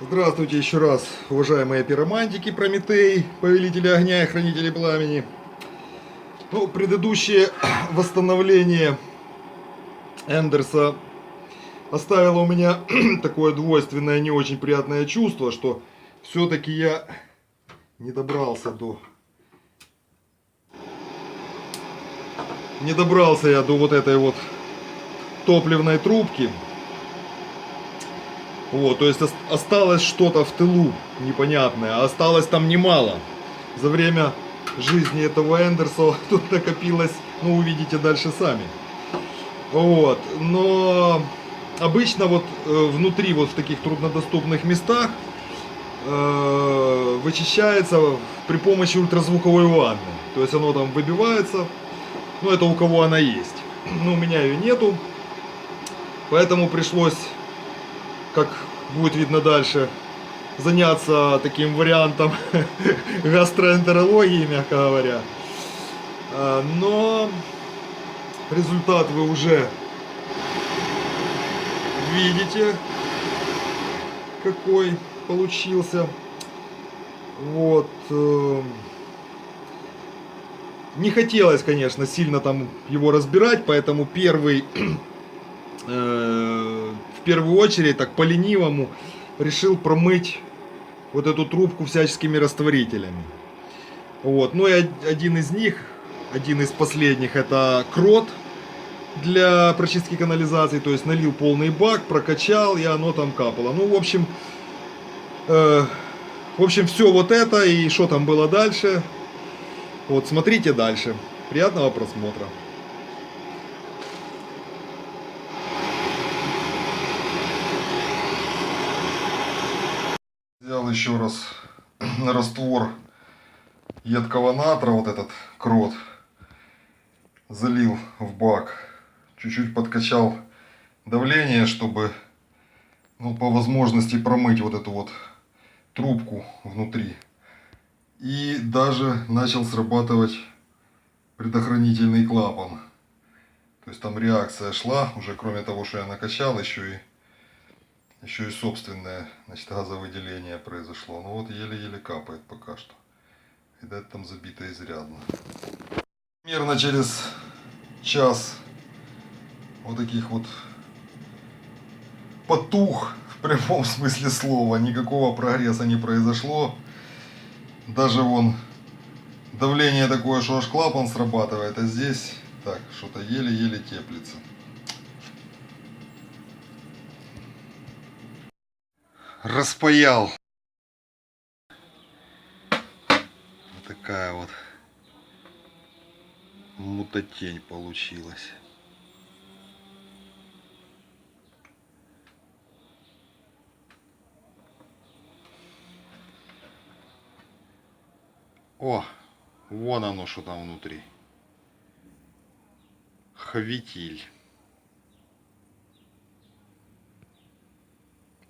Здравствуйте еще раз, уважаемые пиромантики, Прометей, повелители огня и хранители пламени. Ну, предыдущее восстановление Эндерса оставило у меня такое двойственное, не очень приятное чувство, что все-таки я не добрался до вот этой вот топливной трубки. Вот, то есть осталось что-то в тылу непонятное, а осталось там немало. За время жизни этого Эндерса тут накопилось, ну, увидите дальше сами. Вот, но обычно вот внутри, вот в таких труднодоступных местах вычищается при помощи ультразвуковой ванны. То есть оно там выбивается, ну, это у кого она есть. Но у меня ее нету, поэтому пришлось, как будет видно дальше, заняться таким вариантом гастроэнтерологии, мягко говоря. Но результат вы уже видите, какой получился. Вот. Не хотелось, конечно, сильно там его разбирать, поэтому в первую очередь, так по-ленивому, решил промыть вот эту трубку всяческими растворителями. Вот. Ну и один из последних, это крот для прочистки канализации. То есть налил полный бак, прокачал, и оно там капало. Ну, в общем, все вот это, и что там было дальше, вот смотрите дальше. Приятного просмотра. Взял еще раз раствор едкого натра, вот этот крот, залил в бак, чуть-чуть подкачал давление, чтобы, ну, по возможности промыть вот эту вот трубку внутри. И даже начал срабатывать предохранительный клапан. То есть там реакция шла, уже кроме того, что я накачал, еще и собственное, значит, газовыделение произошло. Ну вот еле-еле капает пока что. Видать, там забито изрядно. Примерно через час вот таких вот потух, в прямом смысле слова. Никакого прогресса не произошло. Даже вон давление такое, что аж клапан срабатывает, а здесь так, что-то еле-еле теплится. Распаял. Вот такая вот мутатень получилась. О, вон оно, что там внутри. Хвитиль.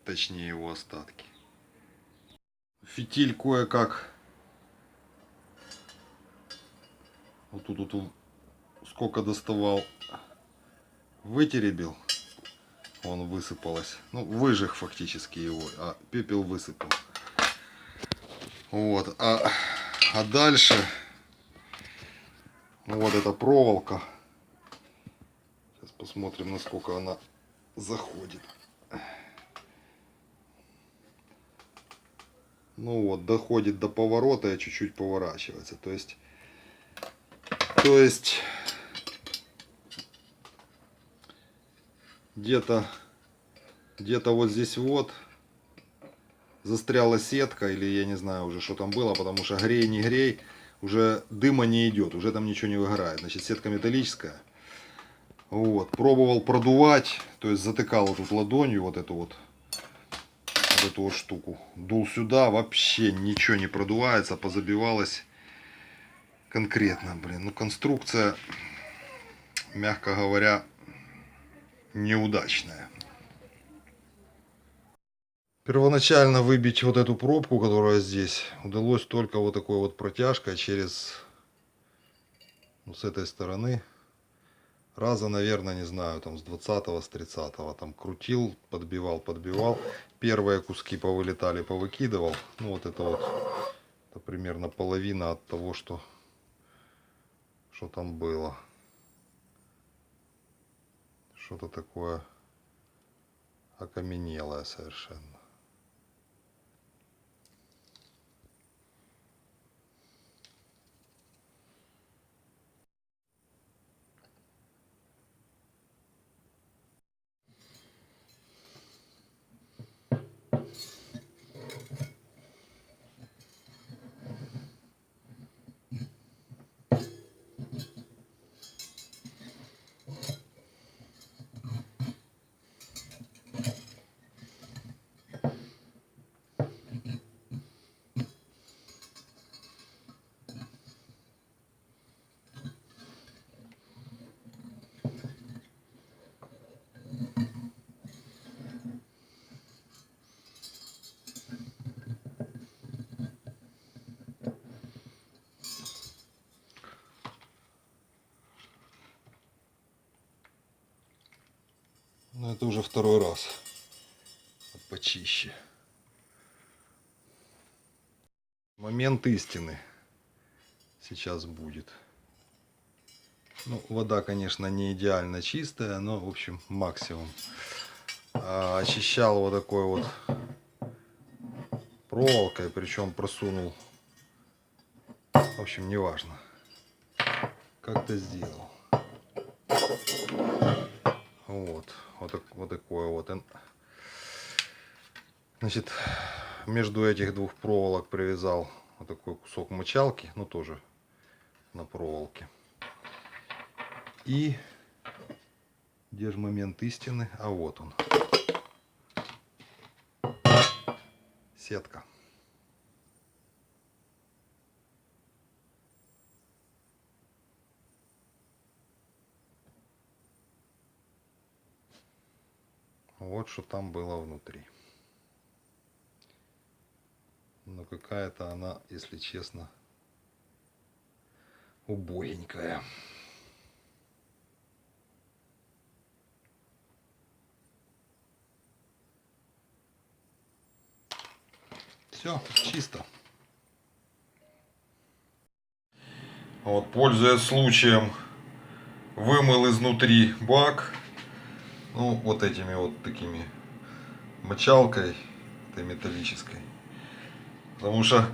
Точнее, его остатки. Фитиль кое-как. Вот тут вот сколько доставал, вытеребил. Он высыпалось. Ну, выжег фактически его, а пепел высыпал. Вот. А дальше вот эта проволока. Сейчас посмотрим, насколько она заходит. Ну вот, доходит до поворота и чуть-чуть поворачивается. То есть где-то вот здесь вот застряла сетка, или я не знаю уже, что там было, потому что грей не грей, уже дыма не идет, уже там ничего не выгорает. Значит, сетка металлическая. Вот, пробовал продувать, то есть затыкал тут ладонью вот эту вот штуку. Дул сюда, вообще ничего не продувается, позабивалось конкретно, блин. Ну, конструкция, мягко говоря, неудачная. Первоначально выбить вот эту пробку, которая здесь, удалось только вот такой вот протяжкой через, ну, с этой стороны, раза, наверное, не знаю, там с 20-го, с 30-го. Там крутил, подбивал. Первые куски повылетали, повыкидывал. Ну вот это вот, это примерно половина от того, что там было. Что-то такое окаменелое совершенно. Но это уже второй раз. Почище. Момент истины сейчас будет. Ну, вода, конечно, не идеально чистая, но, в общем, максимум. Очищал вот такой вот проволокой, причем просунул. В общем, неважно. Как-то сделал. Вот такое вот. Значит, между этих двух проволок привязал вот такой кусок мочалки, ну тоже на проволоке. И где же момент истины? А вот он. Сетка. Вот что там было внутри. Но какая-то она, если честно, убогенькая. Все, чисто. Вот, пользуясь случаем, вымыл изнутри бак. Ну, вот этими вот такими мочалкой, этой металлической. Потому что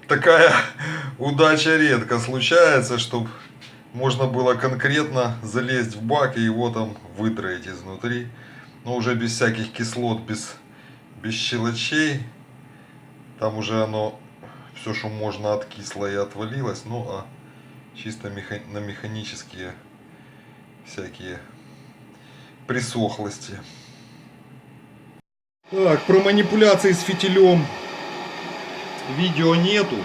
такая удача редко случается, чтобы можно было конкретно залезть в бак и его там вытроить изнутри. Но уже без всяких кислот, без щелочей. Там уже оно, все, что можно, откисло и отвалилось. Ну, а чисто на механические всякие присохлости. Так, про манипуляции с фитилем видео нету.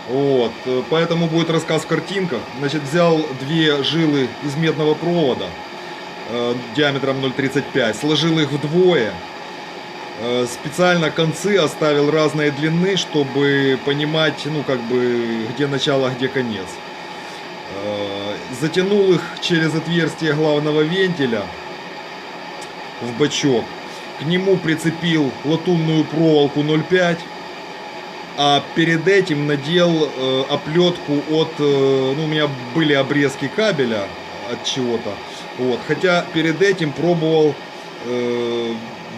Вот, поэтому будет рассказ в картинках. Значит, взял две жилы из медного провода диаметром 0,35, сложил их вдвое. Специально концы оставил разной длины, чтобы понимать, ну, как бы, где начало, где конец. Затянул их через отверстие главного вентиля в бачок. К нему прицепил латунную проволоку 0,5. А перед этим надел оплетку от... Ну, у меня были обрезки кабеля от чего-то. Вот. Хотя перед этим пробовал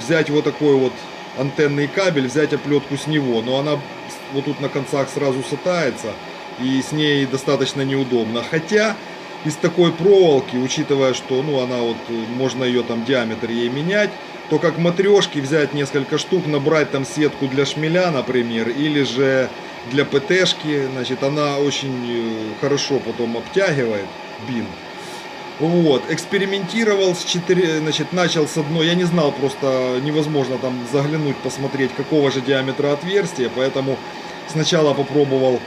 взять вот такой вот антенный кабель, взять оплетку с него. Но она вот тут на концах сразу сатается. И с ней достаточно неудобно. Хотя из такой проволоки, учитывая, что ну, она вот, можно ее там диаметр ей менять, то как матрешки взять несколько штук, набрать там сетку для шмеля, например, или же для ПТшки, значит, она очень хорошо потом обтягивает бинт. Вот, экспериментировал с 4, значит, начал с одной, я не знал, просто невозможно там заглянуть, посмотреть, какого же диаметра отверстия, поэтому сначала попробовал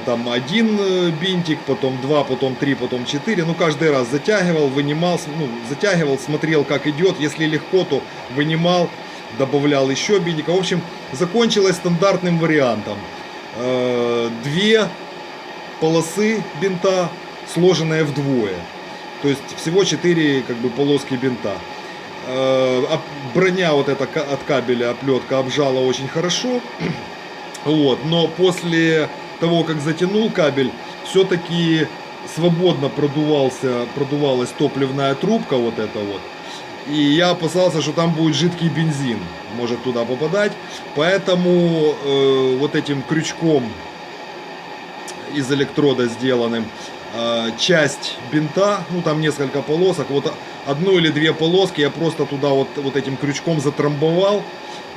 там один бинтик, потом два, потом три, потом 4. Ну, каждый раз затягивал, вынимал, ну, затягивал, смотрел, как идет. Если легко, то вынимал, добавлял еще бинтика. В общем, закончилось стандартным вариантом. Две полосы бинта сложенное вдвое. То есть всего 4 как бы полоски бинта. Броня вот эта от кабеля, оплетка обжала очень хорошо. Вот, но после того, как затянул кабель, все-таки свободно продувалась топливная трубка вот эта вот. И я опасался, что там будет жидкий бензин, может туда попадать. Поэтому вот этим крючком из электрода сделанным, часть бинта, ну там несколько полосок, вот одну или две полоски я просто туда вот этим крючком затрамбовал,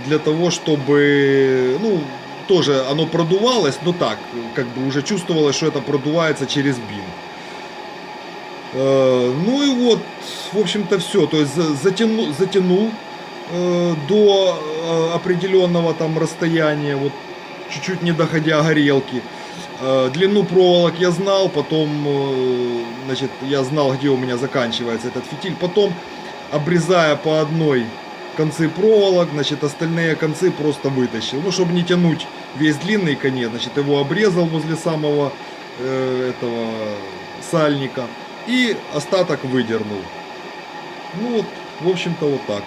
для того, чтобы, ну, тоже оно продувалось, но так, как бы уже чувствовалось, что это продувается через бинт. Ну и вот, в общем-то, все. То есть затянул до определенного там расстояния, вот чуть-чуть не доходя горелки. Длину проволок я знал, потом, значит, я знал, где у меня заканчивается этот фитиль. Потом, обрезая по одной концы проволок, значит, остальные концы просто вытащил. Ну, чтобы не тянуть весь длинный конец, значит, его обрезал возле самого этого сальника и остаток выдернул. Ну вот, в общем-то, вот так.